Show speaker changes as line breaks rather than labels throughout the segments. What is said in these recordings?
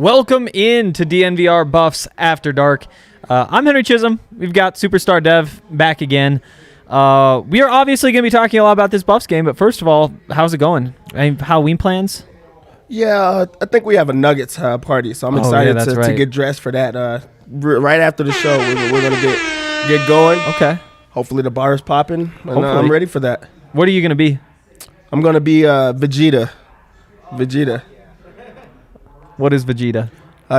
Welcome in to DNVR Buffs After Dark. I'm Henry Chisholm. We've got Superstar Dev back again. We are obviously going to be talking a lot about this Buffs game, but first of all, how's it going? Any Halloween plans?
Yeah, I think we have a Nuggets party, so I'm excited to get dressed for that. Right after the show, we're going to get going.
Okay.
Hopefully the bar is popping, and I'm ready for that.
What are you going to be?
I'm going to be Vegeta. Vegeta.
What is Vegeta?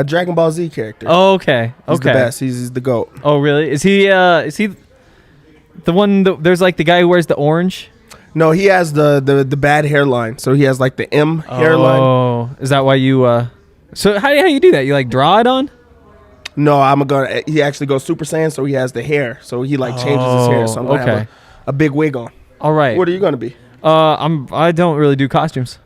Dragon Ball Z character.
Oh, okay.
He's the best. He's the GOAT.
Oh, really? Is he the one there's like the guy who wears the orange?
No, he has the bad hairline. So he has like the M hairline.
Oh, is that why you so how you do that? You like draw it on?
No, he actually goes Super Saiyan, so he has the hair. So he like changes his hair. So I'm going to have a big wig on.
All right.
What are you going to be?
I don't really do costumes.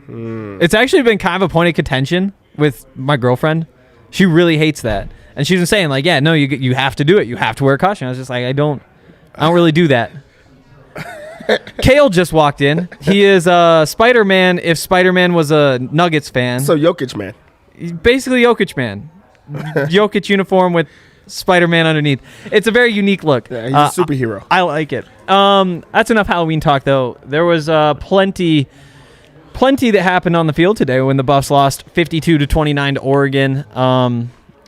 It's actually been kind of a point of contention with my girlfriend. She really hates that, and she's been saying like, "Yeah, no, you have to do it. You have to wear a costume." I was just like, I don't really do that. Kale just walked in. He is Spider-Man. If Spider-Man was a Nuggets fan,
so Jokic man,
basically Jokic man, Jokic uniform with Spider-Man underneath. It's a very unique look.
Yeah, he's a superhero.
I like it. That's enough Halloween talk, though. There was plenty that happened on the field today when the Buffs lost 52-29 to Oregon.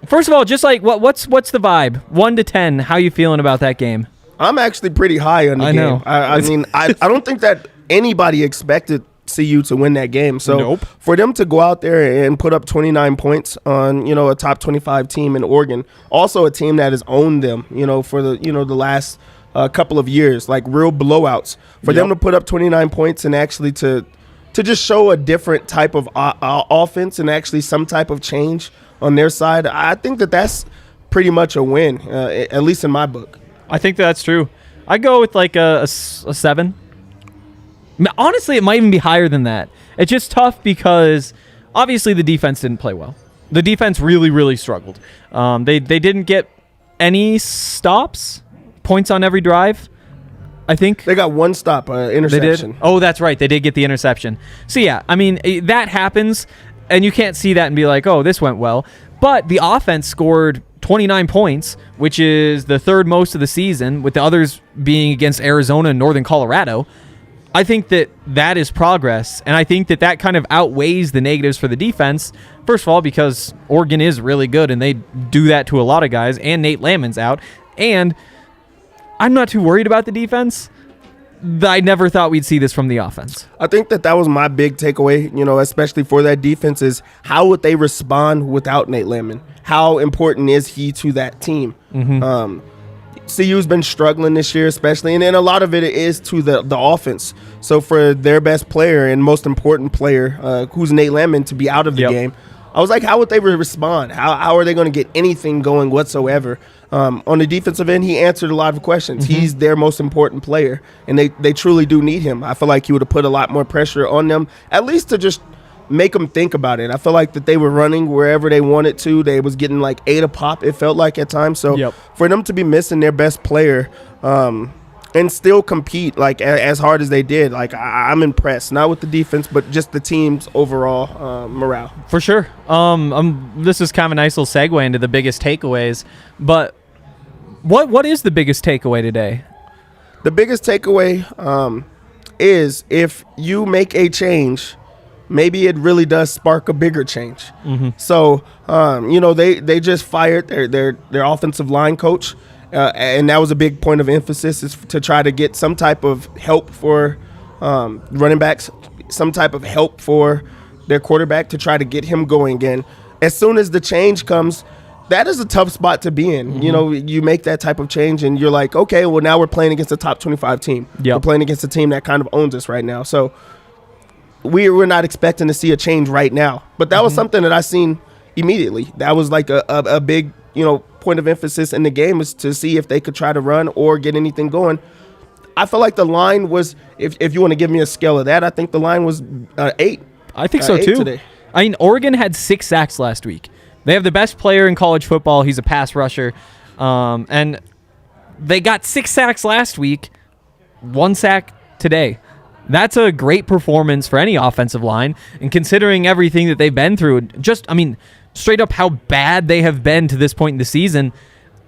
First of all, just like what's the vibe? 1 to 10, how you feeling about that game?
I'm actually pretty high on the game.
Know.
I mean, I don't think that anybody expected CU to win that game. So for them to go out there and put up 29 points on, a top 25 team in Oregon, also a team that has owned them, for the last couple of years, like real blowouts. For them to put up 29 points and actually to just show a different type of offense and actually some type of change on their side, I think that's pretty much a win, at least in my book.
I think that's true. I go with like a 7. Honestly, it might even be higher than that. It's just tough because obviously the defense didn't play well. The defense really, really struggled. They didn't get any stops, points on every drive. I think
they got one stop, interception.
They did? Oh, that's right. They did get the interception. So, yeah, I mean, that happens, and you can't see that and be like, oh, this went well. But the offense scored 29 points, which is the third most of the season, with the others being against Arizona and Northern Colorado. I think that is progress, and I think that kind of outweighs the negatives for the defense. First of all, because Oregon is really good, and they do that to a lot of guys, and Nate Landman's out, and I'm not too worried about the defense. I never thought we'd see this from the offense.
I think that was my big takeaway, especially for that defense, is how would they respond without Nate Landman? How important is he to that team? CU's been struggling this year, especially, and then a lot of it is to the offense. So for their best player and most important player, who's Nate Landman, to be out of the game, I was like, how would they respond? How are they going to get anything going whatsoever? On the defensive end, he answered a lot of questions. He's their most important player, and they truly do need him. I feel like he would have put a lot more pressure on them, at least to just make them think about it. I feel like that they were running wherever they wanted to. They was getting like 8 a pop, it felt like at times. So for them to be missing their best player and still compete like as hard as they did, like I'm impressed. Not with the defense, but just the team's overall morale.
For sure. This is kind of a nice little segue into the biggest takeaways. But what is the biggest takeaway today?
The biggest takeaway is if you make a change, maybe it really does spark a bigger change. So, they just fired their offensive line coach, and that was a big point of emphasis, is to try to get some type of help for running backs, some type of help for their quarterback to try to get him going again. As soon as the change comes, that is a tough spot to be in. You make that type of change, and you're like, okay, well, now we're playing against a top 25 team. We're playing against a team that kind of owns us right now. So we're not expecting to see a change right now. But that was something that I seen immediately. That was like a big, point of emphasis in the game, is to see if they could try to run or get anything going. I feel like the line was, if you want to give me a scale of that, I think the line was 8.
I think so too.
Today.
I mean, Oregon had 6 sacks last week. They have the best player in college football. He's a pass rusher. And they got 6 sacks last week, 1 sack today. That's a great performance for any offensive line. And considering everything that they've been through, straight up how bad they have been to this point in the season,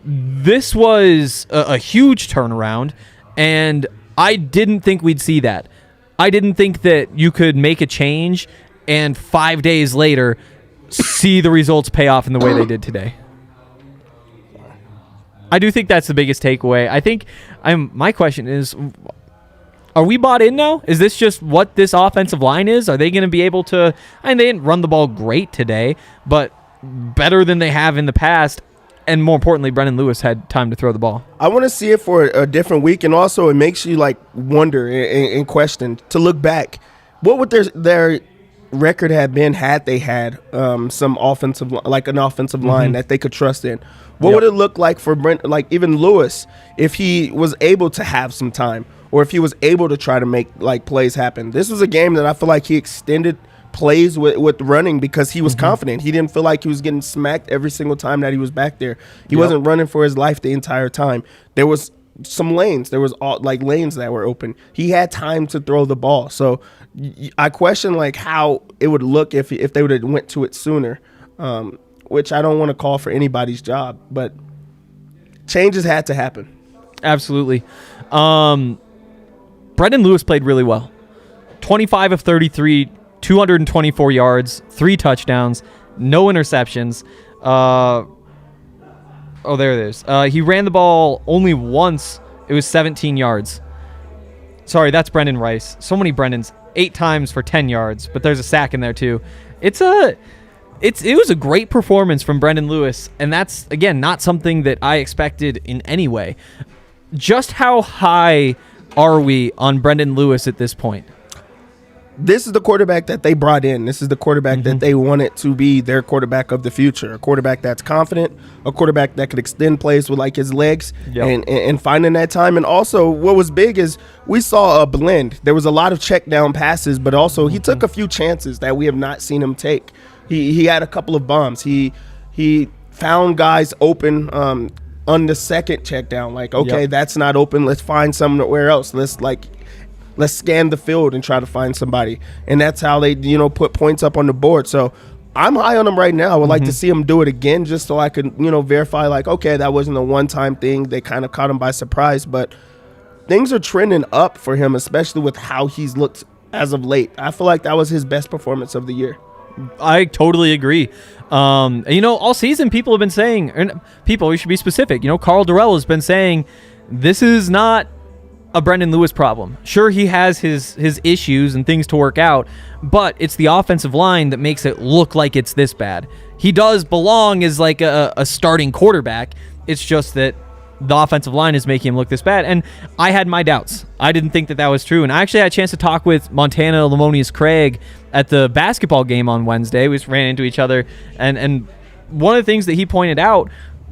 this was a huge turnaround, and I didn't think we'd see that. I didn't think that you could make a change and 5 days later see the results pay off in the way they did today. I do think that's the biggest takeaway. I think my question is, are we bought in now? Is this just what this offensive line is? Are they going to be able to... I mean, they didn't run the ball great today, but better than they have in the past. And more importantly, Brendon Lewis had time to throw the ball.
I want to see it for a different week, and also it makes you like wonder and question, to look back. What would their record have been had they had some offensive, like an offensive line that they could trust in? What would it look like for like even Lewis, if he was able to have some time, or if he was able to try to make like plays happen? This was a game that I feel like he extended plays with running because he was confident. He didn't feel like he was getting smacked every single time that he was back there. He wasn't running for his life the entire time. There was some lanes. There was like lanes that were open. He had time to throw the ball. So I question like how it would look if they would have went to it sooner, which I don't want to call for anybody's job, but changes had to happen.
Absolutely. Brendon Lewis played really well. 25 of 33, 224 yards, 3 touchdowns, no interceptions. There it is. He ran the ball only once. It was 17 yards. Sorry, that's Brendan Rice. So many Brendans. 8 times for 10 yards, but there's a sack in there too. It was a great performance from Brendon Lewis, and that's, again, not something that I expected in any way. Just how high are we on Brendon Lewis at this point?
This is the quarterback that they brought in. This is the quarterback that they wanted to be their quarterback of the future. A quarterback that's confident, a quarterback that could extend plays with like his legs and finding that time. And also what was big is we saw a blend. There was a lot of check down passes, but also he took a few chances that we have not seen him take. He had a couple of bombs. He found guys open on the second check down. Like, okay, that's not open. Let's find somewhere else. Let's scan the field and try to find somebody. And that's how they, put points up on the board. So I'm high on him right now. I would like to see him do it again just so I could, verify like, okay, that wasn't a one-time thing. They kind of caught him by surprise. But things are trending up for him, especially with how he's looked as of late. I feel like that was his best performance of the year.
I totally agree. All season people have been saying, we should be specific. Carl Durrell has been saying this is not a Brendon Lewis problem. Sure, he has his issues and things to work out, but it's the offensive line that makes it look like it's this bad. He does belong as like a starting quarterback. It's just that the offensive line is making him look this bad. And I had my doubts. I didn't think that was true. And I actually had a chance to talk with Montana Lamonius Craig at the basketball game on Wednesday. We just ran into each other. And one of the things that he pointed out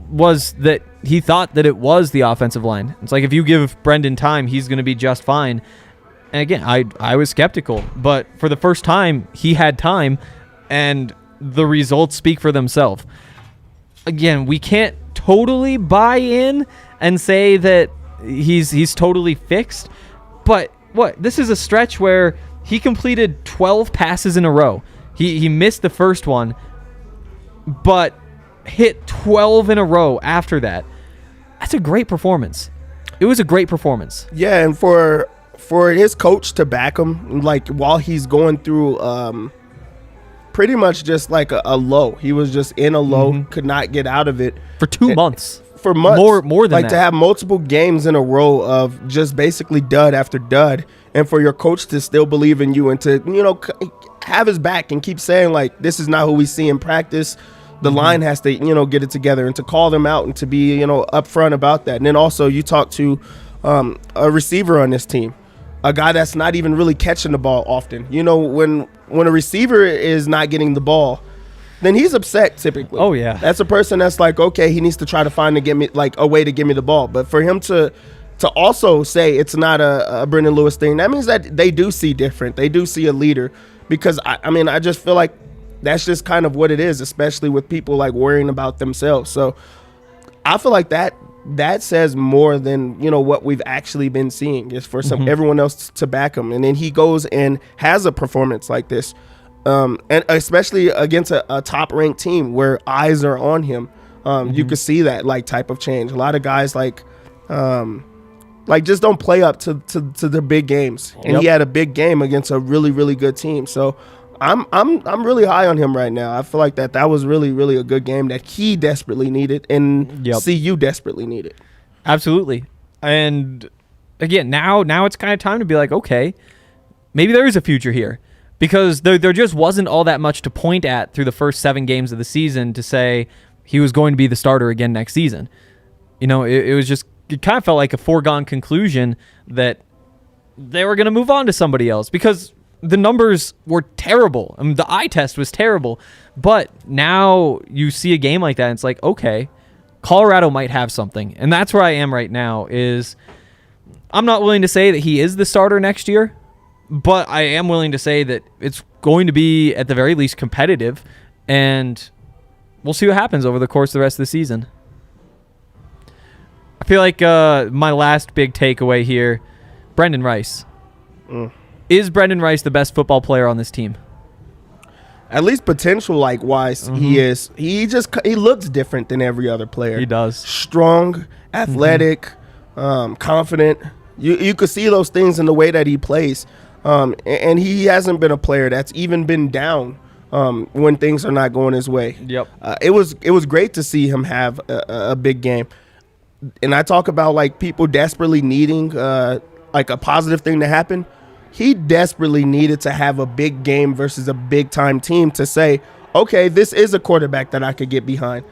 was that he thought that it was the offensive line. It's like if you give Brendon time, he's going to be just fine. And again, I was skeptical. But for the first time, he had time, and the results speak for themselves. Again, we can't totally buy in and say that he's totally fixed. But this is a stretch where he completed 12 passes in a row. He missed the first one, but hit 12 in a row after that. That's a great performance. It was a great performance.
Yeah, and for his coach to back him, like while he's going through pretty much just like a low. He was just in a low, could not get out of it.
For 2 months.
For months.
More than
that. To have multiple games in a row of just basically dud after dud, and for your coach to still believe in you and to, have his back and keep saying like, this is not who we see in practice. The line has to, get it together, and to call them out and to be, upfront about that. And then also you talk to a receiver on this team, a guy that's not even really catching the ball often. When a receiver is not getting the ball, then he's upset typically.
Oh, yeah.
That's a person that's like, okay, he needs to try to find a way to give me the ball. But for him to also say it's not a Brendon Lewis thing, that means that they do see different. They do see a leader, because I just feel like that's just kind of what it is, especially with people like worrying about themselves. So I feel like that says more than, what we've actually been seeing, is for everyone else to back him. And then he goes and has a performance like this. and especially against a top-ranked team where eyes are on him. You could see that like type of change. A lot of guys like just don't play up to the big games, and he had a big game against a really, really good team. So I'm really high on him right now. I feel like that was really, really a good game that he desperately needed, and CU desperately needed.
Absolutely. And again, now it's kind of time to be like, okay, maybe there is a future here, because there just wasn't all that much to point at through the first 7 games of the season to say he was going to be the starter again next season. It kind of felt like a foregone conclusion that they were going to move on to somebody else, because the numbers were terrible. I mean, the eye test was terrible. But now you see a game like that, and it's like, okay, Colorado might have something. And that's where I am right now. Is I'm not willing to say that he is the starter next year, but I am willing to say that it's going to be, at the very least, competitive. And we'll see what happens over the course of the rest of the season. I feel like my last big takeaway here, Brendan Rice. Is Brendan Rice the best football player on this team?
At least potential wise, he is. He looks different than every other player.
He does.
Strong, athletic, confident. You could see those things in the way that he plays. And he hasn't been a player that's even been down when things are not going his way.
Yep.
It was great to see him have a big game. And I talk about like people desperately needing like a positive thing to happen. He desperately needed to have a big game versus a big time team to say, okay, this is a quarterback that I could get behind.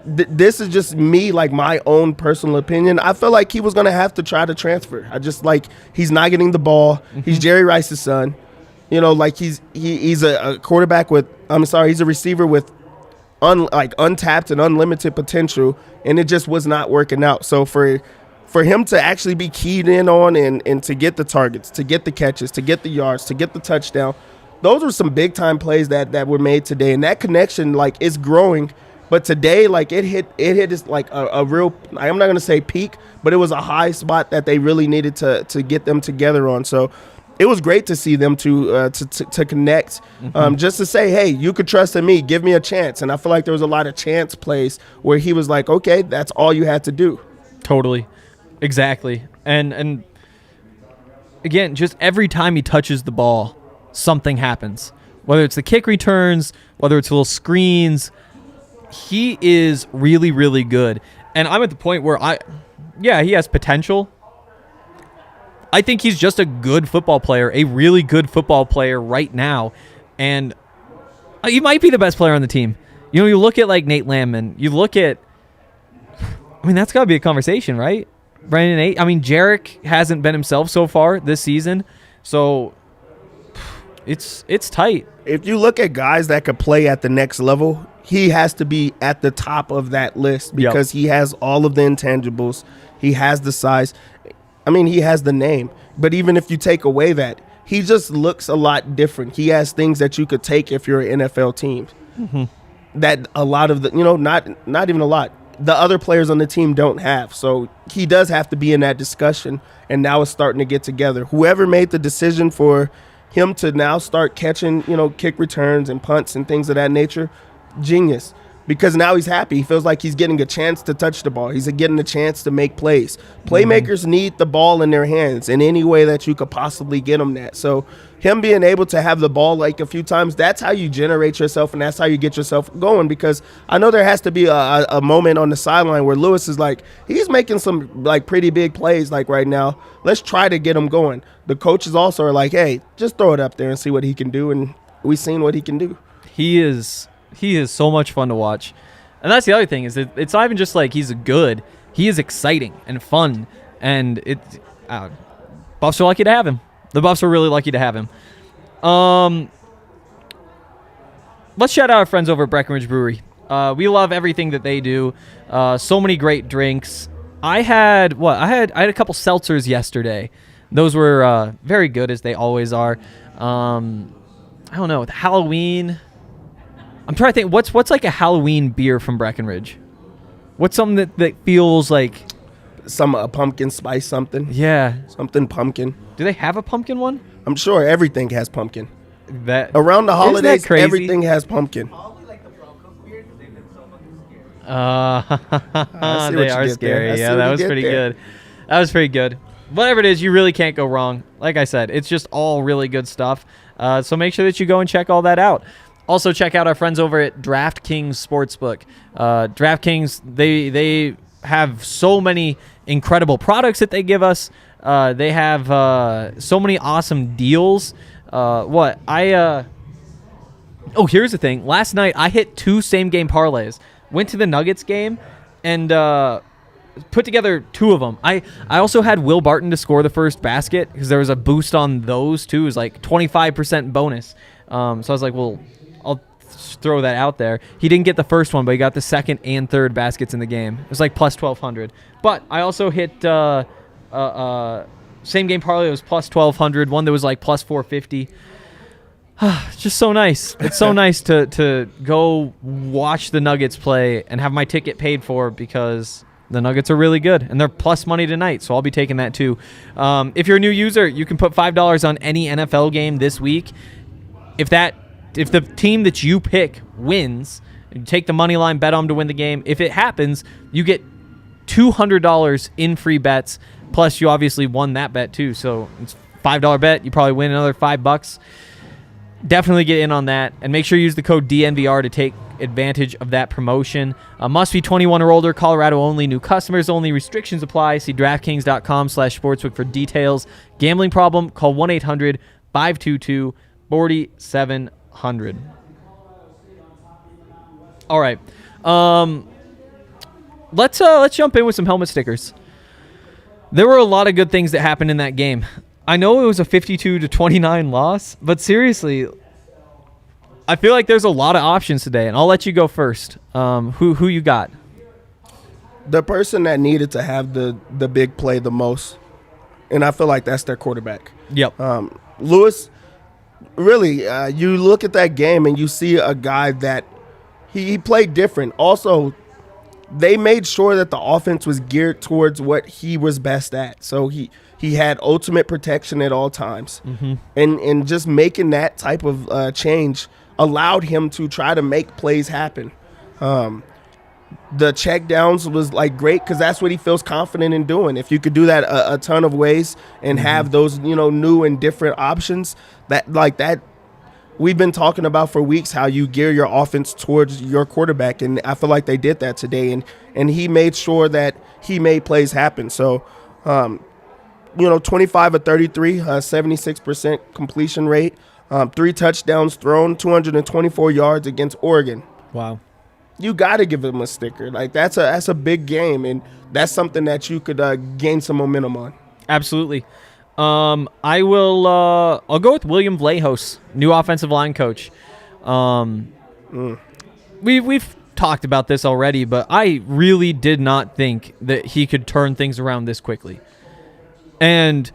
This is just me, like my own personal opinion. I feel like he was going to have to try to transfer. I just like, he's not getting the ball. He's Jerry Rice's son. Like he's a quarterback he's a receiver with untapped and unlimited potential, and it just was not working out. So for him to actually be keyed in on and to get the targets, to get the catches, to get the yards, to get the touchdown, those were some big time plays that were made today, and that connection is growing. But today, it hit is like a real, I'm not gonna say peak, but it was a high spot that they really needed to get them together on. So it was great to see them to connect, just to say, hey, you could trust in me, give me a chance. And I feel like there was a lot of chance plays where he was like, okay, that's all you had to do.
Totally. Exactly. And again, just every time he touches the ball, something happens. Whether it's the kick returns, whether it's little screens, he is really, really good. And I'm at the point where he has potential. I think he's just a good football player, a really good football player right now. And he might be the best player on the team. You look at like Nate Landman, you look at, that's got to be a conversation, right? Brandon 8. Jarek hasn't been himself so far this season, so it's tight. If
you look at guys that could play at the next level, he has to be at the top of that list because he has all of the intangibles. He has the size. He has the name. But even if you take away that, he just looks a lot different. He has things that you could take if you're an NFL team. That a lot of the, not even a lot, the other players on the team don't have. So he does have to be in that discussion, and now it's starting to get together. Whoever made the decision for him to now start catching, kick returns and punts and things of that nature, genius. Because now he's happy. He feels like he's getting a chance to touch the ball. He's getting a chance to make plays. Playmakers need the ball in their hands in any way that you could possibly get them that. So him being able to have the ball a few times, that's how you generate yourself, and that's how you get yourself going. Because I know there has to be a moment on the sideline where Lewis is he's making some pretty big plays right now. Let's try to get him going. The coaches also are hey, just throw it up there and see what he can do. And we've seen what he can do.
He is so much fun to watch. And that's the other thing, is it's not even just he's good. He is exciting and fun. And Buffs are lucky to have him. The Buffs are really lucky to have him. Let's shout out our friends over at Breckenridge Brewery. We love everything that they do. So many great drinks. I had a couple seltzers yesterday. Those were very good, as they always are. I don't know, with Halloween, I'm trying to think, what's a Halloween beer from Breckenridge? What's something that feels like
a pumpkin spice something?
Yeah.
Something pumpkin.
Do they have a pumpkin one?
I'm sure everything has pumpkin.
That
Around the
isn't that
holidays,
crazy?
everything has pumpkin.
Probably like the Bro Cook beard because they've been so fucking scary.
I see what
They
you
are
did there.
scary.
I see
Yeah,
what
that
you
was
did
pretty
there.
good. That was pretty good. Whatever it is, you really can't go wrong. Like I said, it's just all really good stuff. So make sure that you go and check all that out. Also, check out our friends over at DraftKings Sportsbook. DraftKings, they have so many incredible products that they give us. They have so many awesome deals. Oh, here's the thing. Last night, I hit 2 same-game parlays. Went to the Nuggets game and put together 2 of them. I also had Will Barton to score the first basket because there was a boost on those, too. It was like 25% bonus. So I was like, well, I'll throw that out there. He didn't get the first one, but he got the second and third baskets in the game. It was like plus 1,200. But I also hit same-game parlay. It was plus 1,200. One that was like plus 450. It's just so nice. It's so nice to go watch the Nuggets play and have my ticket paid for because the Nuggets are really good and they're plus money tonight, so I'll be taking that too. If you're a new user, you can put $5 on any NFL game this week. If the team that you pick wins, you take the money line, bet on them to win the game. If it happens, you get $200 in free bets. Plus, you obviously won that bet too, so it's $5 bet. You probably win another $5. Definitely get in on that, and make sure you use the code DNVR to take advantage of that promotion. Must be 21 or older, Colorado only, new customers only, restrictions apply. See DraftKings.com/sportsbook for details. Gambling problem? Call 1-800-522-4700. All right, let's jump in with some helmet stickers. There were a lot of good things that happened in that game. I know it was a 52-29 loss, but seriously, I feel like there's a lot of options today, and I'll let you go first. Who you got?
The person that needed to have the big play the most, and I feel like that's their quarterback.
Yep.
Lewis, really, you look at that game and you see a guy that he played different. Also, they made sure that the offense was geared towards what he was best at. So he had ultimate protection at all times. Mm-hmm. And just making that type of change allowed him to try to make plays happen. The check downs was like great because that's what he feels confident in doing. If you could do that a ton of ways and have those, new and different options, that we've been talking about for weeks, how you gear your offense towards your quarterback, and I feel like they did that today, and he made sure that he made plays happen. So, 25 of 33, 76% completion rate, 3 touchdowns thrown, 224 yards against Oregon.
Wow.
You got to give him a sticker. Like that's a big game, and that's something that you could gain some momentum on.
Absolutely. I'll go with William Vlahos, new offensive line coach. We've talked about this already, but I really did not think that he could turn things around this quickly. And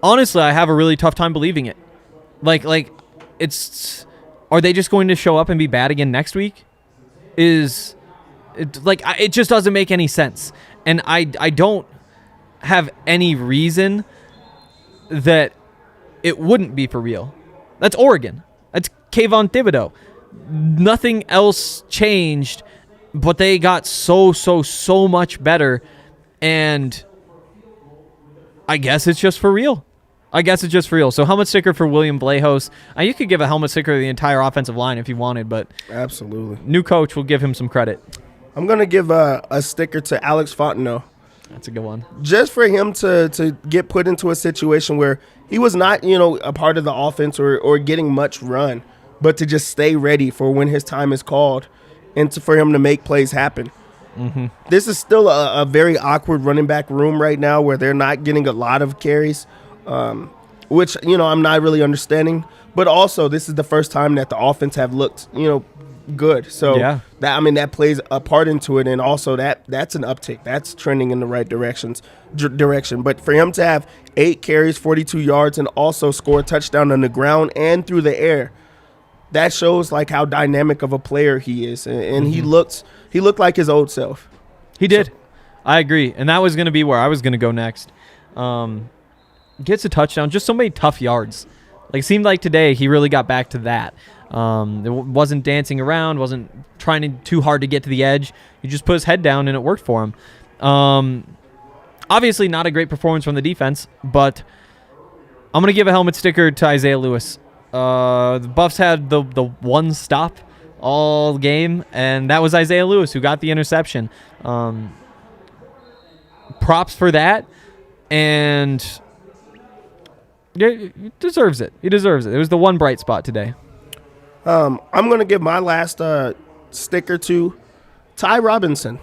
honestly, I have a really tough time believing it. Like are they just going to show up and be bad again next week? It just doesn't make any sense. And I don't have any reason that it wouldn't be for real. That's Oregon. That's Kayvon Thibodeau. Nothing else changed, but they got so much better, and I guess it's just for real. So helmet sticker for William Vlahos. You could give a helmet sticker to the entire offensive line if you wanted, but
absolutely,
new coach will give him some credit.
I'm going to give a sticker to Alex Fontenot.
That's a good one.
Just for him to get put into a situation where he was not, a part of the offense or getting much run, but to just stay ready for when his time is called and for him to make plays happen. Mm-hmm. This is still a very awkward running back room right now where they're not getting a lot of carries, which, I'm not really understanding. But also, this is the first time that the offense have looked, good. So
yeah.
that plays a part into it, and also that's an uptick. That's trending in the right direction. But for him to have 8 carries, 42 yards, and also score a touchdown on the ground and through the air, that shows like how dynamic of a player he is, and he looked like his old self.
He did. I agree, and that was going to be where I was going to go next. Gets a touchdown, just so many tough yards. Like, it seemed like today he really got back to that. It wasn't dancing around, wasn't trying too hard to get to the edge. He just put his head down, and it worked for him. Obviously, not a great performance from the defense, but I'm going to give a helmet sticker to Isaiah Lewis. The Buffs had the one stop all game, and that was Isaiah Lewis who got the interception. Props for that, and yeah, he deserves it. He deserves it. It was the one bright spot today.
I'm going to give my last sticker to Ty Robinson.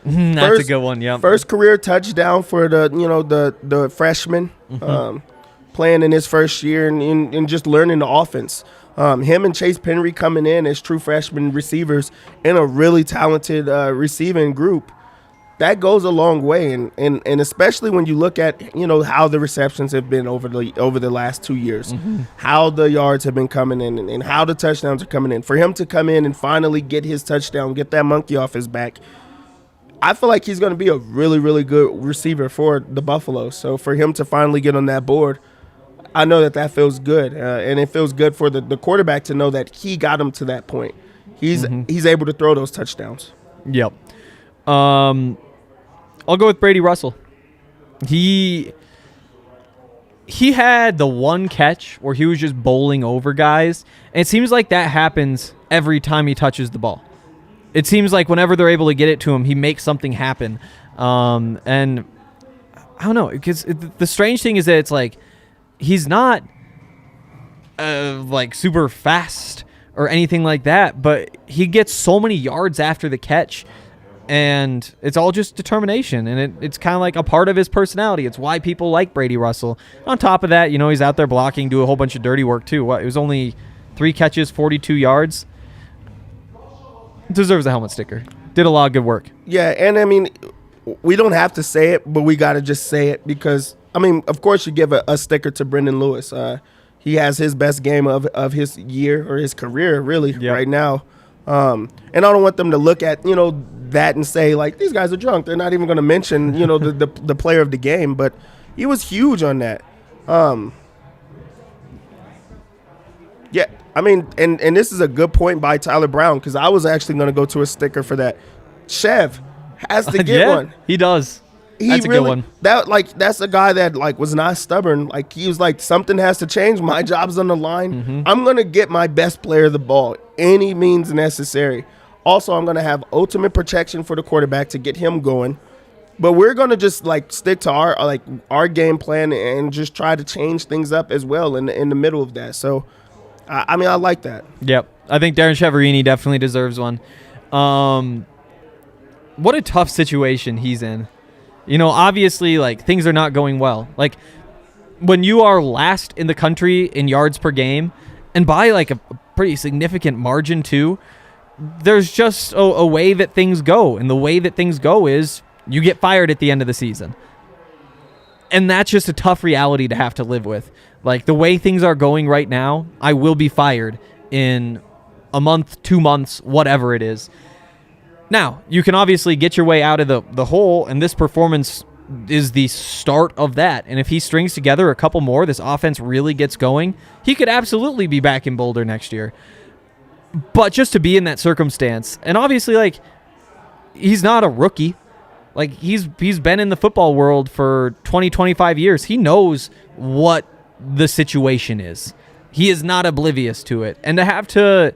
That's a good one. Yeah.
First career touchdown for the freshman, playing in his first year and just learning the offense. Him and Chase Penry coming in as true freshman receivers in a really talented receiving group. That goes a long way, and especially when you look at how the receptions have been over the last 2 years, how the yards have been coming in, and how the touchdowns are coming in. For him to come in and finally get his touchdown, get that monkey off his back, I feel like he's going to be a really, really good receiver for the Buffaloes. So for him to finally get on that board, I know that feels good, and it feels good for the quarterback to know that he got him to that point. He's able to throw those touchdowns.
Yep. I'll go with Brady Russell. He had the one catch where he was just bowling over guys, and it seems like that happens every time he touches the ball. It seems like whenever they're able to get it to him, he makes something happen. And I don't know, because the strange thing is that it's like he's not like super fast or anything like that, but he gets so many yards after the catch. And it's all just determination, and it's kind of like a part of his personality. It's why people like Brady Russell. On top of that, he's out there blocking, do a whole bunch of dirty work too. It was only 3 catches, 42 yards. Deserves a helmet sticker. Did a lot of good work.
Yeah, and I mean, we don't have to say it, but we got to just say it because, I mean, of course you give a sticker to Brendon Lewis. He has his best game of his year or his career, really, right now. And I don't want them to look at, that and say, like, these guys are drunk. They're not even going to mention, the player of the game. But he was huge on that. Yeah, I mean, and this is a good point by Tyler Brown because I was actually going to go to a sticker for that. Chev has to get one.
He does. That's a good one.
That's a guy that was not stubborn. Like, he was like, something has to change. My job's on the line. I'm gonna get my best player the ball any means necessary. Also, I'm gonna have ultimate protection for the quarterback to get him going. But we're gonna just stick to our game plan and just try to change things up as well in the middle of that. So, I mean, I like that.
Yep, I think Darren Chiaverini definitely deserves one. What a tough situation he's in. Obviously, things are not going well. Like, when you are last in the country in yards per game, and by, a pretty significant margin, too, there's just a way that things go. And the way that things go is you get fired at the end of the season. And that's just a tough reality to have to live with. Like, the way things are going right now, I will be fired in a month, 2 months, whatever it is. Now, you can obviously get your way out of the hole, and this performance is the start of that. And if he strings together a couple more, this offense really gets going, he could absolutely be back in Boulder next year. But just to be in that circumstance, and obviously, he's not a rookie. He's been in the football world for 20, 25 years. He knows what the situation is. He is not oblivious to it. And to have to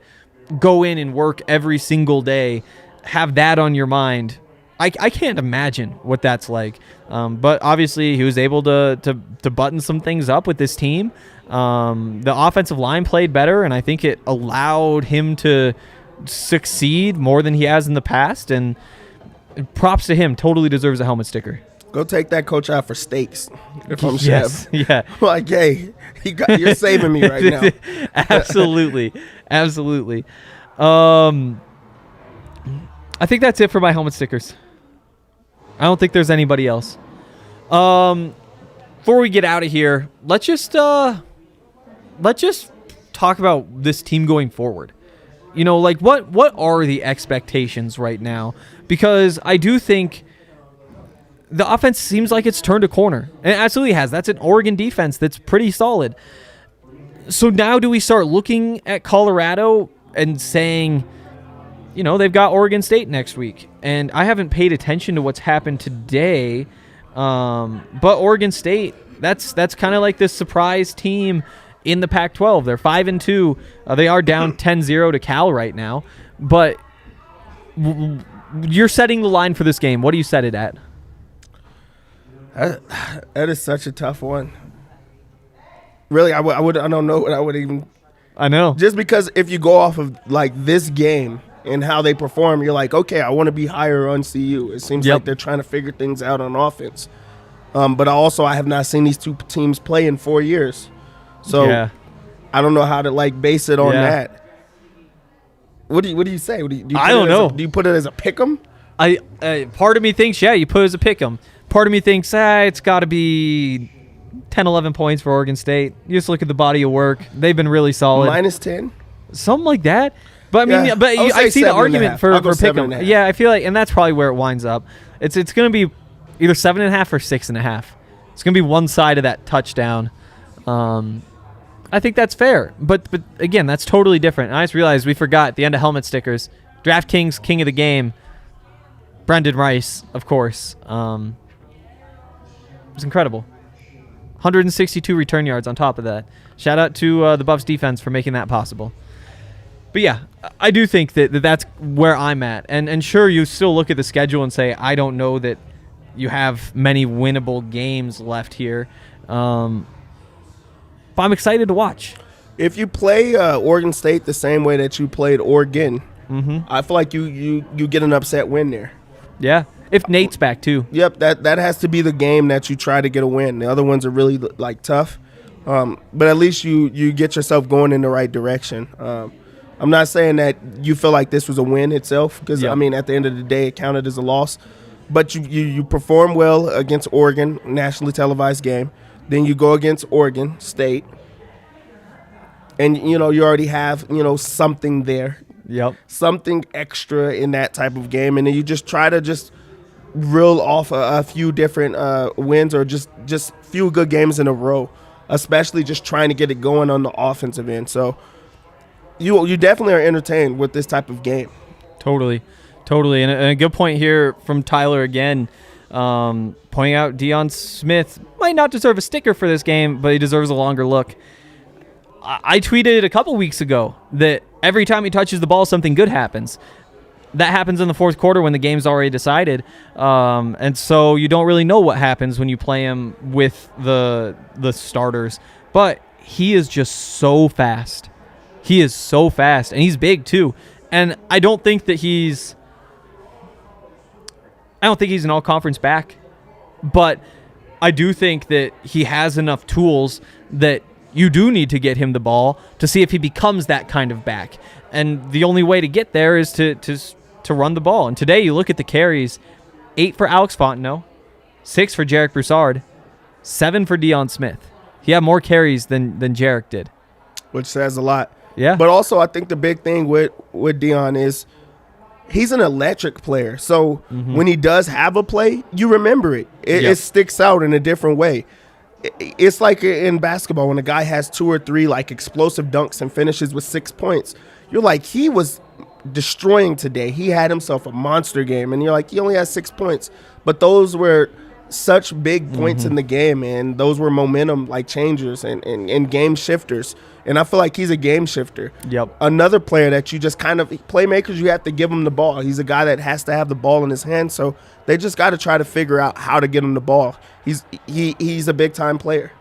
go in and work every single day, have that on your mind, I can't imagine what that's like. But obviously he was able to button some things up with this team. The offensive line played better, and I think it allowed him to succeed more than he has in the past. And props to him. Totally deserves a helmet sticker.
Go take that coach out for steaks. If I'm
Yes,
Chev.
yeah.
Hey, you're saving me right now.
Absolutely. Absolutely. I think that's it for my helmet stickers. I don't think there's anybody else. Before we get out of here, let's just talk about this team going forward. What are the expectations right now? Because I do think the offense seems like it's turned a corner. And it absolutely has. That's an Oregon defense that's pretty solid. So now do we start looking at Colorado and saying, they've got Oregon State next week? And I haven't paid attention to what's happened today, but Oregon State, that's kind of like this surprise team in the Pac-12. They're 5-2. They are down 10-0 to Cal right now. But you're setting the line for this game. What do you set it at?
That is such a tough one. Really, I don't know what I would even.
I know.
Just because if you go off of like this game and how they perform, you're like, okay, I want to be higher on CU. It seems like they're trying to figure things out on offense. But I have not seen these two teams play in 4 years, so I don't know how to like base it on that. What do you say?
I don't know.
Do you put it as a pick'em?
Part of me thinks you put it as a pick'em. Part of me thinks it's got to be 10, 11 points for Oregon State. You just look at the body of work. They've been really solid.
-10?
Something like that. But I mean, I see the argument for pick'em. Yeah, I feel like, and that's probably where it winds up. It's going to be either 7.5 or 6.5. It's going to be one side of that touchdown. I think that's fair. But again, that's totally different. And I just realized we forgot at the end of helmet stickers. DraftKings King of the Game, Brendan Rice, of course. It was incredible. 162 return yards on top of that. Shout out to the Buffs defense for making that possible. But yeah, I do think that's where I'm at. And sure, you still look at the schedule and say, I don't know that you have many winnable games left here. But I'm excited to watch.
If you play Oregon State the same way that you played Oregon, I feel like you get an upset win there.
Yeah. If Nate's back too.
Yep, that has to be the game that you try to get a win. The other ones are really like tough, but at least you get yourself going in the right direction. I'm not saying that you feel like this was a win itself, because I mean at the end of the day it counted as a loss, but you perform well against Oregon, nationally televised game. Then you go against Oregon State, and you already have something there.
Yep.
Something extra in that type of game, and then you just try to reel off a few different wins, or just few good games in a row, especially just trying to get it going on the offensive end. So you definitely are entertained with this type of game.
Totally. And a good point here from Tyler again, pointing out Deion Smith might not deserve a sticker for this game, but he deserves a longer look. I tweeted a couple weeks ago that every time he touches the ball, something good happens. That happens in the fourth quarter when the game's already decided. And so you don't really know what happens when you play him with the starters. But he is just so fast. He is so fast, and he's big too. And I don't think he's an all-conference back. But I do think that he has enough tools that you do need to get him the ball to see if he becomes that kind of back. And the only way to get there is to run the ball. And today you look at the carries, 8 for Alex Fontenot, 6 for Jarek Broussard, 7 for Deion Smith. He had more carries than Jarek did.
Which says a lot.
Yeah.
But also I think the big thing with Deion is he's an electric player. So when he does have a play, you remember it. It sticks out in a different way. It's like in basketball when a guy has 2 or 3 like explosive dunks and finishes with 6 points. You're like, he was destroying today. He had himself a monster game, and you're like, he only has 6 points. But those were such big points in the game, and those were momentum like changers and game shifters. And I feel like he's a game shifter.
Yep.
Another player that you just kind of playmakers, you have to give him the ball. He's a guy that has to have the ball in his hand, so they just got to try to figure out how to get him the ball. He's a big time player.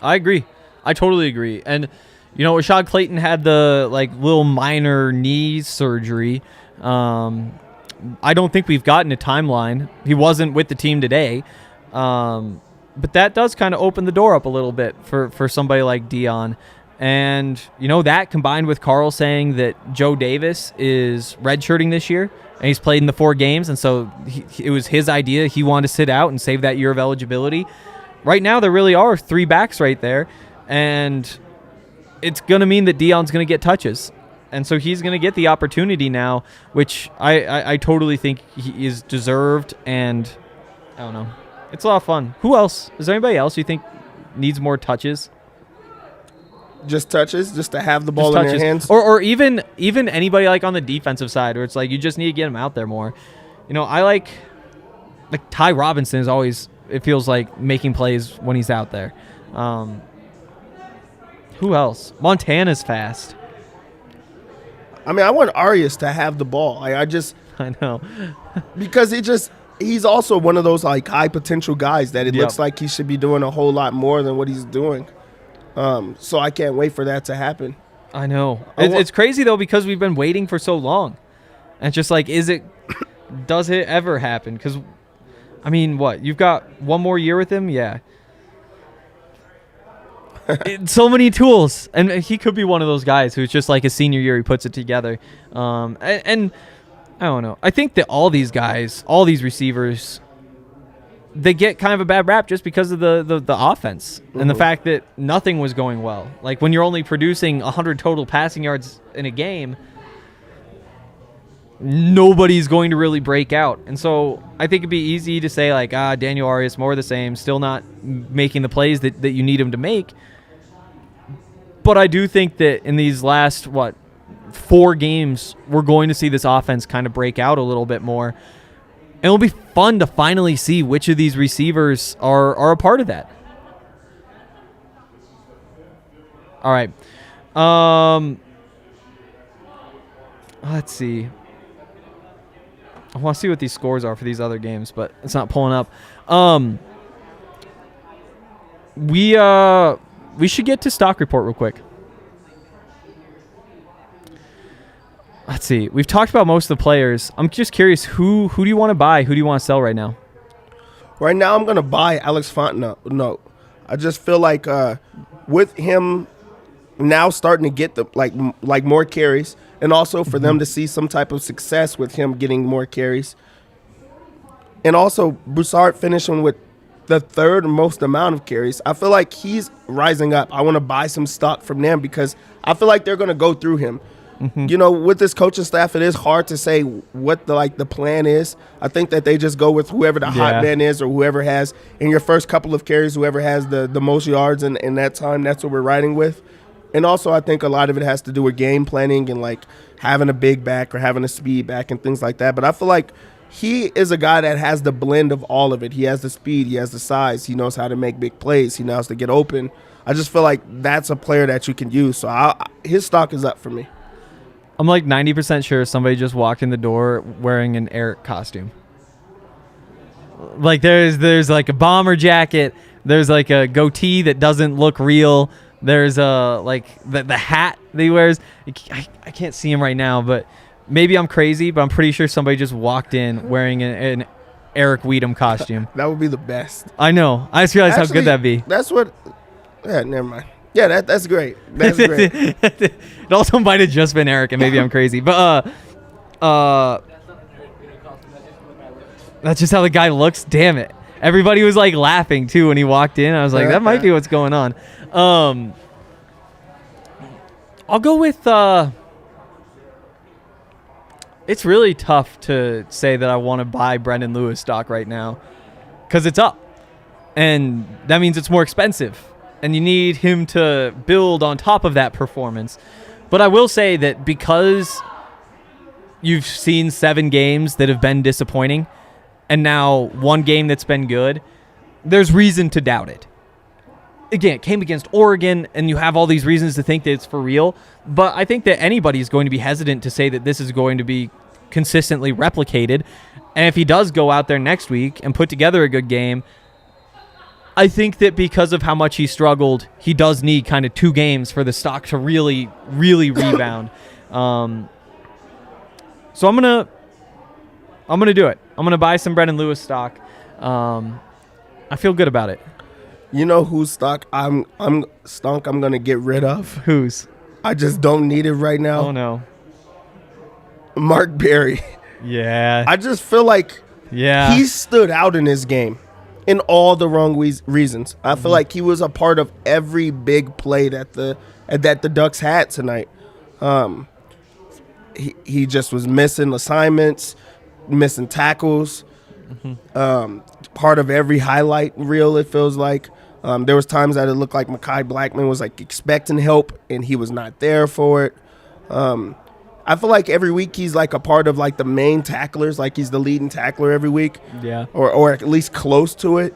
I agree. I totally agree. And Rashad Clayton had the little minor knee surgery. I don't think we've gotten a timeline. He wasn't with the team today. But that does kind of open the door up a little bit for somebody like Deion. And, that combined with Carl saying that Joe Davis is redshirting this year, and he's played in the 4 games, and so it was his idea. He wanted to sit out and save that year of eligibility. Right now, there really are 3 backs right there, and it's going to mean that Deion's going to get touches. And so he's going to get the opportunity now, which I totally think he is deserved, and I don't know. It's a lot of fun. Who else? Is there anybody else you think needs more touches?
Just touches, just to have the ball
Just
in
touches.
their hands.
Or even anybody like on the defensive side where it's like you just need to get him out there more. I like Ty Robinson is always, it feels like, making plays when he's out there. Who else? Montana's fast.
I mean, I want Arias to have the ball. I
know.
because he's also one of those like high potential guys that it looks like he should be doing a whole lot more than what he's doing. So I can't wait for that to happen.
I know. It's crazy though because we've been waiting for so long. And it's just like, does it ever happen? Because, I mean, what? You've got one more year with him? Yeah. So many tools. And he could be one of those guys who's just like his senior year, he puts it together. And I don't know. I think that all these guys, all these receivers, they get kind of a bad rap just because of the offense and the fact that nothing was going well. Like when you're only producing 100 total passing yards in a game, nobody's going to really break out. And so I think it'd be easy to say like, Daniel Arias, more of the same, still not making the plays that you need him to make. But I do think that in these last, 4 games, we're going to see this offense kind of break out a little bit more. And it'll be fun to finally see which of these receivers are a part of that. All right. Let's see. I want to see what these scores are for these other games, but it's not pulling up. We should get to stock report real quick. Let's see. We've talked about most of the players. I'm just curious, who do you want to buy? Who do you want to sell right now?
Right now, I'm going to buy Alex Fontenot. No, I just feel like with him now starting to get the like more carries, and also for them to see some type of success with him getting more carries, and also Broussard finishing with the third most amount of carries. I feel like he's rising up. I want to buy some stock from them because I feel like they're going to go through him. With this coaching staff, it is hard to say what the plan is. I think that they just go with whoever the hot man is or whoever has in your first couple of carries, whoever has the most yards in that time, that's what we're riding with. And also I think a lot of it has to do with game planning and like having a big back or having a speed back and things like that. But I feel like he is a guy that has the blend of all of it. He has the speed, he has the size, he knows how to make big plays, he knows to get open. I just feel like that's a player that you can use. So his stock is up for me.
I'm like 90% sure somebody just walked in the door wearing an Eric costume. Like there's like a bomber jacket. There's like a goatee that doesn't look real. There's like the hat that he wears. I can't see him right now, but maybe I'm crazy, but I'm pretty sure somebody just walked in wearing an Eric Weedham costume.
That would be the best.
I know. I just realized how good that'd be.
That's what. Yeah, never mind. Yeah, that's great. That's great.
It also might have just been Eric, and maybe I'm crazy, but that's just how the guy looks. Damn it! Everybody was like laughing too when he walked in. I was like, that might be what's going on. I'll go with. It's really tough to say that I want to buy Brendon Lewis stock right now because it's up, and that means it's more expensive. And you need him to build on top of that performance. But I will say that because you've seen 7 games that have been disappointing and now 1 game that's been good, there's reason to doubt it. Again, it came against Oregon, and you have all these reasons to think that it's for real. But I think that anybody is going to be hesitant to say that this is going to be consistently replicated. And if he does go out there next week and put together a good game, I think that because of how much he struggled, he does need kind of 2 games for the stock to really, really rebound. So I'm gonna do it. I'm gonna buy some Brendon Lewis stock. I feel good about it.
You know whose stock I'm gonna get rid of?
Whose?
I just don't need it right now.
Oh no.
Mark Berry.
Yeah.
I just feel like he stood out in this game. In all the wrong reasons. I feel like he was a part of every big play that the Ducks had tonight. He just was missing assignments, missing tackles, part of every highlight reel, it feels like. There was times that it looked like Mekhi Blackman was like expecting help and he was not there for it. I feel like every week he's like a part of like the main tacklers, like he's the leading tackler every week.
Yeah.
Or at least close to it.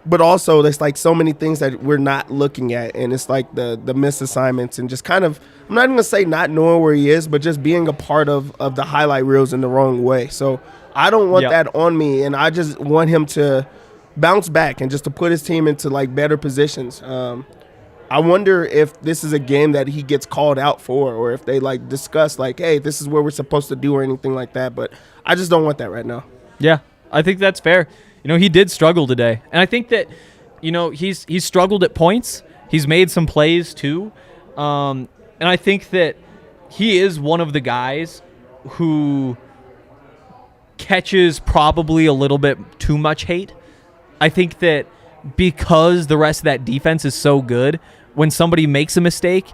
But also there's like so many things that we're not looking at, and it's like the missed assignments and just kind of, I'm not even gonna say not knowing where he is, but just being a part of the highlight reels in the wrong way. So I don't want that on me, and I just want him to bounce back and just to put his team into like better positions. I wonder if this is a game that he gets called out for, or if they like discuss like, hey, this is what we're supposed to do or anything like that. But I just don't want that right now.
Yeah, I think that's fair. He did struggle today. And I think that, he's struggled at points. He's made some plays too. And I think that he is one of the guys who catches probably a little bit too much hate. I think that because the rest of that defense is so good, when somebody makes a mistake,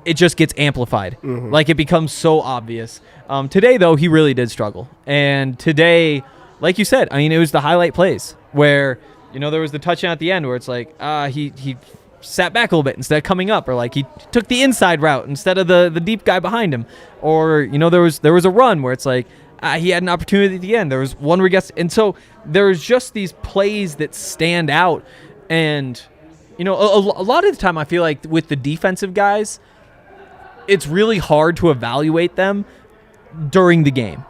it just gets amplified. Mm-hmm. Like it becomes so obvious. Today, though, he really did struggle. And today, like you said, it was the highlight plays where, there was the touchdown at the end where it's like, he sat back a little bit instead of coming up, or like he took the inside route instead of the deep guy behind him. Or, there was a run where it's like, he had an opportunity at the end. There was one where he gets, and so there's just these plays that stand out. And, a lot of the time I feel like with the defensive guys, it's really hard to evaluate them during the game.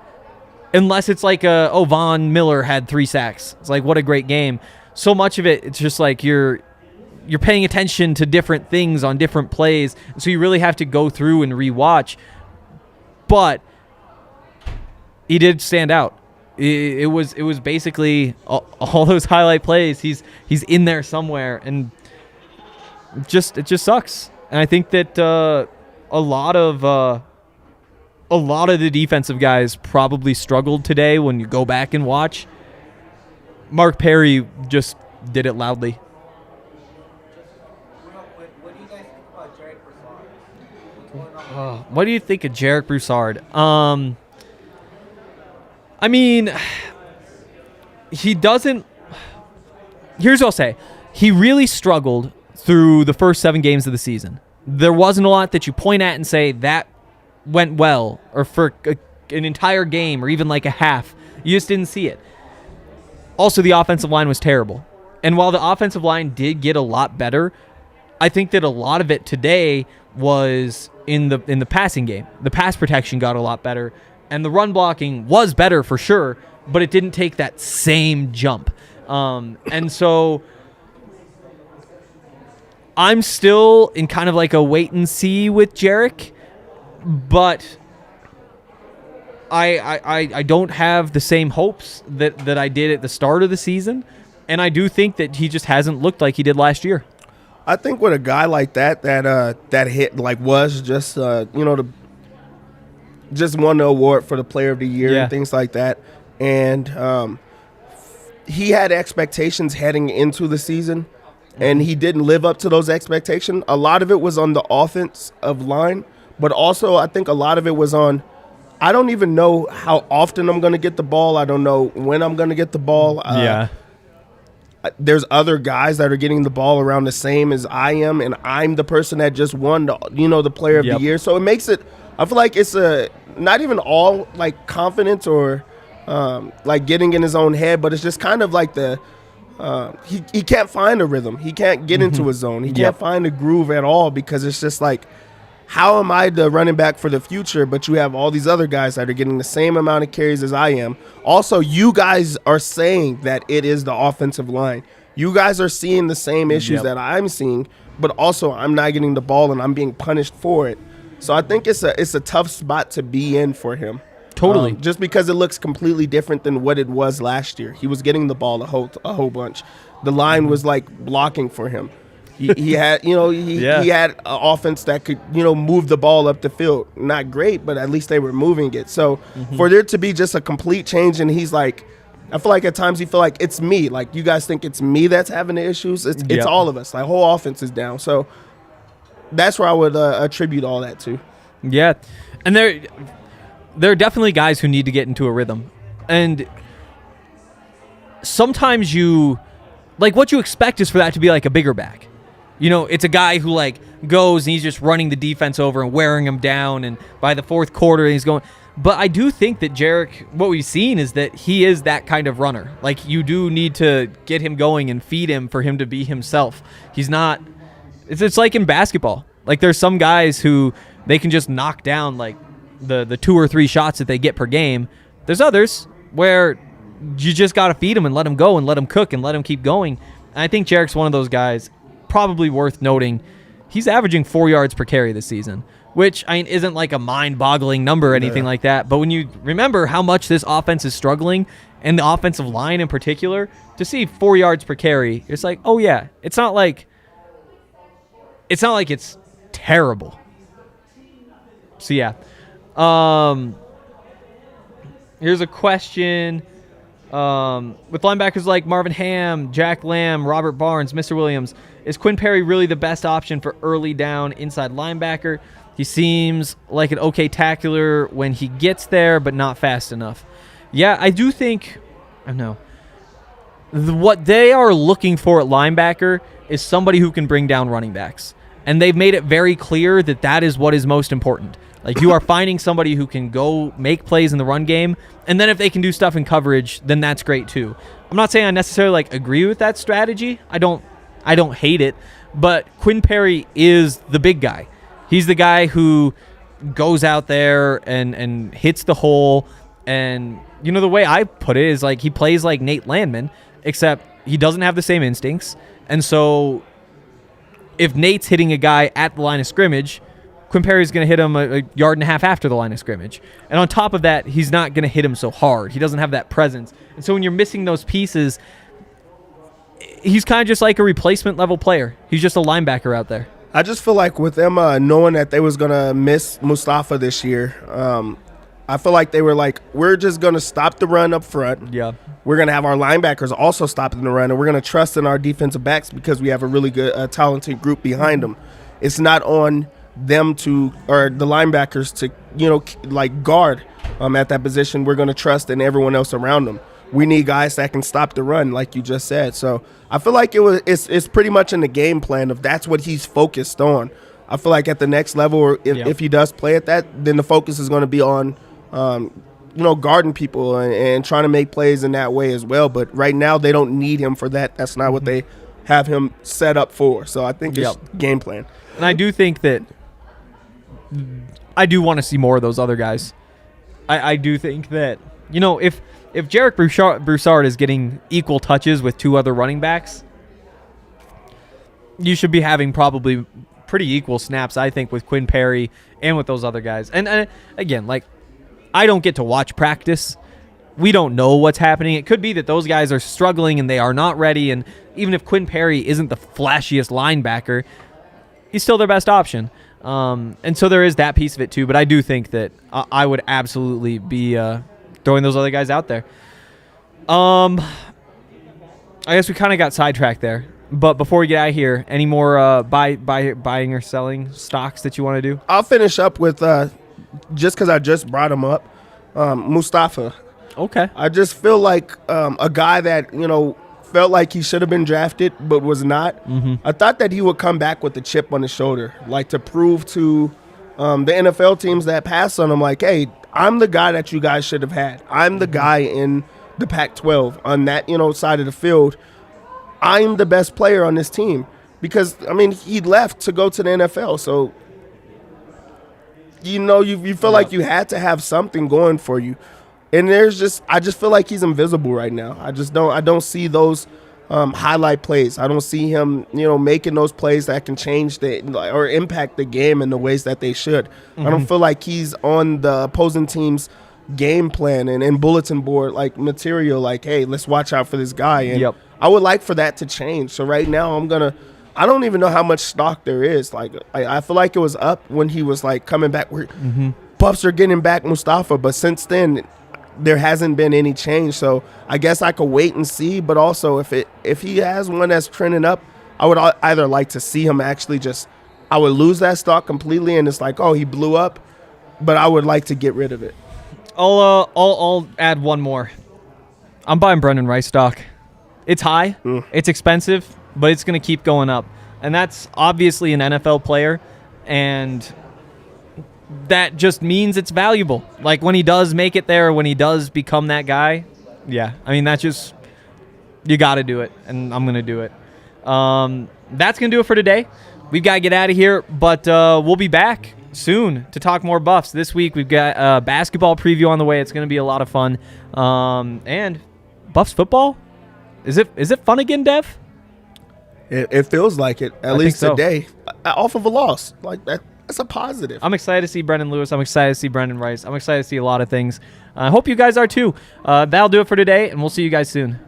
Unless it's like, Von Miller had 3 sacks. It's like, what a great game. So much of it, it's just like you're paying attention to different things on different plays. So you really have to go through and rewatch. But he did stand out. It was basically all those highlight plays. He's in there somewhere, and it just sucks. And I think that a lot of the defensive guys probably struggled today when you go back and watch. Mark Perry just did it loudly.
What do you guys think about Jarek Broussard? What's going on?
What do you think of Jarek Broussard? He doesn't. Here's what I'll say. He really struggled through the first 7 games of the season. There wasn't a lot that you point at and say that went well, or for an entire game, or even like a half. You just didn't see it. Also, the offensive line was terrible. And while the offensive line did get a lot better, I think that a lot of it today was in the passing game. The pass protection got a lot better, and the run blocking was better for sure, but it didn't take that same jump. And so I'm still in kind of like a wait and see with Jarek, but I don't have the same hopes that I did at the start of the season, and I do think that he just hasn't looked like he did last year.
I think with a guy like that hit like was just just won the award for the player of the year and things like that, and he had expectations heading into the season, and he didn't live up to those expectations. A lot of it was on the offensive line, but also I think a lot of it was on, I don't even know how often I'm going to get the ball. I don't know when I'm going to get the ball. There's other guys that are getting the ball around the same as I am, and I'm the person that just won the player of the year. So it makes it, I feel like it's not even all like confidence or like getting in his own head, but it's just kind of like he can't find a rhythm. He can't get into a zone. He can't find a groove at all, because it's just like, how am I the running back for the future, but you have all these other guys that are getting the same amount of carries as I am. Also, you guys are saying that it is the offensive line. You guys are seeing the same issues that I'm seeing, but also I'm not getting the ball and I'm being punished for it. So I think it's a tough spot to be in for him.
Totally.
Just because it looks completely different than what it was last year. He was getting the ball a whole bunch. The line was like blocking for him. He had he had an offense that could move the ball up the field. Not great, but at least they were moving it. So for there to be just a complete change, and he's like, I feel like at times he feel like it's me. Like, you guys think it's me that's having the issues. It's all of us. Like, whole offense is down. So that's where I would attribute all that to.
Yeah, and there are definitely guys who need to get into a rhythm, and sometimes you like what you expect is for that to be like a bigger back. You know, it's a guy who like goes and he's just running the defense over and wearing them down, and by the fourth quarter he's going. But I do think that Jarek, what we've seen is that he is that kind of runner. Like, you do need to get him going and feed him for him to be himself. He's not. It's like in basketball. Like, there's some guys who they can just knock down like the 2 or 3 shots that they get per game. There's others where you just got to feed him and let him go and let him cook and let him keep going. And I think Jarek's one of those guys. Probably worth noting, he's averaging 4 yards per carry this season, which isn't like a mind-boggling number or anything like that. But when you remember how much this offense is struggling, and the offensive line in particular, to see 4 yards per carry, it's like, oh yeah, it's not like it's terrible. So yeah, here's a question. With linebackers like Marvin Ham, Jack Lamb, Robert Barnes, Mr. Williams, is Quinn Perry really the best option for early down inside linebacker? He seems like an okay tackler when he gets there, but not fast enough. Yeah, I do think, I don't know, what they are looking for at linebacker is somebody who can bring down running backs. And they've made it very clear that that is what is most important. Like, you are finding somebody who can go make plays in the run game, and then if they can do stuff in coverage, then that's great too. I'm not saying I necessarily like agree with that strategy. I don't hate it, but Quinn Perry is the big guy. He's the guy who goes out there and hits the hole. And you know, the way I put it is like he plays like Nate Landman, except he doesn't have the same instincts. And so if Nate's hitting a guy at the line of scrimmage, Quinn Perry's going to hit him a yard and a half after the line of scrimmage. And on top of that, he's not going to hit him so hard. He doesn't have that presence. And so when you're missing those pieces, he's kind of just like a replacement level player. He's just a linebacker out there.
I just feel like with them knowing that they was going to miss Mustafa this year, I feel like they were like, we're just going to stop the run up front.
Yeah.
We're going to have our linebackers also stopping the run, and we're going to trust in our defensive backs because we have a really good, talented group behind them. It's not on them to, or the linebackers to, you know, like guard at that position. We're going to trust in everyone else around them. We need guys that can stop the run, like you just said. So I feel like it's pretty much in the game plan of that's what he's focused on. I feel like at the next level, or if he does play at that, then the focus is going to be on, guarding people and trying to make plays in that way as well. But right now they don't need him for that. That's not what they have him set up for. So I think it's game plan.
And I do think that I do want to see more of those other guys. I do think that, you know, if Jarek Broussard is getting equal touches with 2 other running backs, you should be having probably pretty equal snaps, I think, with Quinn Perry and with those other guys. And again, like, I don't get to watch practice. We don't know what's happening. It could be that those guys are struggling and they are not ready. And even if Quinn Perry isn't the flashiest linebacker, he's still their best option. And so there is that piece of it too. But I do think that I would absolutely be throwing those other guys out there. I guess we kind of got sidetracked there. But before we get out of here, any more buying or selling stocks that you want to do?
I'll finish up with just because I just brought him up, Mustafa.
Okay.
I just feel like a guy that, you know, felt like he should have been drafted but was not. I thought that he would come back with a chip on his shoulder, like to prove to the NFL teams that passed on him, like, hey, I'm the guy that you guys should have had. I'm the guy in the Pac-12 on that, you know, side of the field. I'm the best player on this team because, I mean, he left to go to the NFL. So, you know, you feel like you had to have something going for you. And I just feel like he's invisible right now. I don't see those highlight plays. I don't see him, you know, making those plays that can change or impact the game in the ways that they should. I don't feel like he's on the opposing team's game plan and bulletin board like material. Like, hey, let's watch out for this guy. And I would like for that to change. So right now I don't even know how much stock there is. Like, I feel like it was up when he was like coming back. Buffs are getting back Mustafa, but since then there hasn't been any change. So I guess I could wait and see. But also, if he has one that's trending up, I would either like to see him actually I would lose that stock completely, and it's like, oh, he blew up. But I would like to get rid of it.
I'll add one more. I'm buying Brendan Rice stock. It's high. It's expensive, but it's going to keep going up. And that's obviously an NFL player, and that just means it's valuable. Like when he does make it there, when he does become that guy, yeah. I mean, that's just, you got to do it, and I'm going to do it. That's going to do it for today. We've got to get out of here, but we'll be back soon to talk more Buffs. This week we've got a basketball preview on the way. It's going to be a lot of fun. And Buffs football? Is it fun again, Dev?
It feels like it, at least today, off of a loss. Like that's a positive.
I'm excited to see Brendon Lewis. I'm excited to see Brendan Rice. I'm excited to see a lot of things. I hope you guys are too. That'll do it for today, and we'll see you guys soon.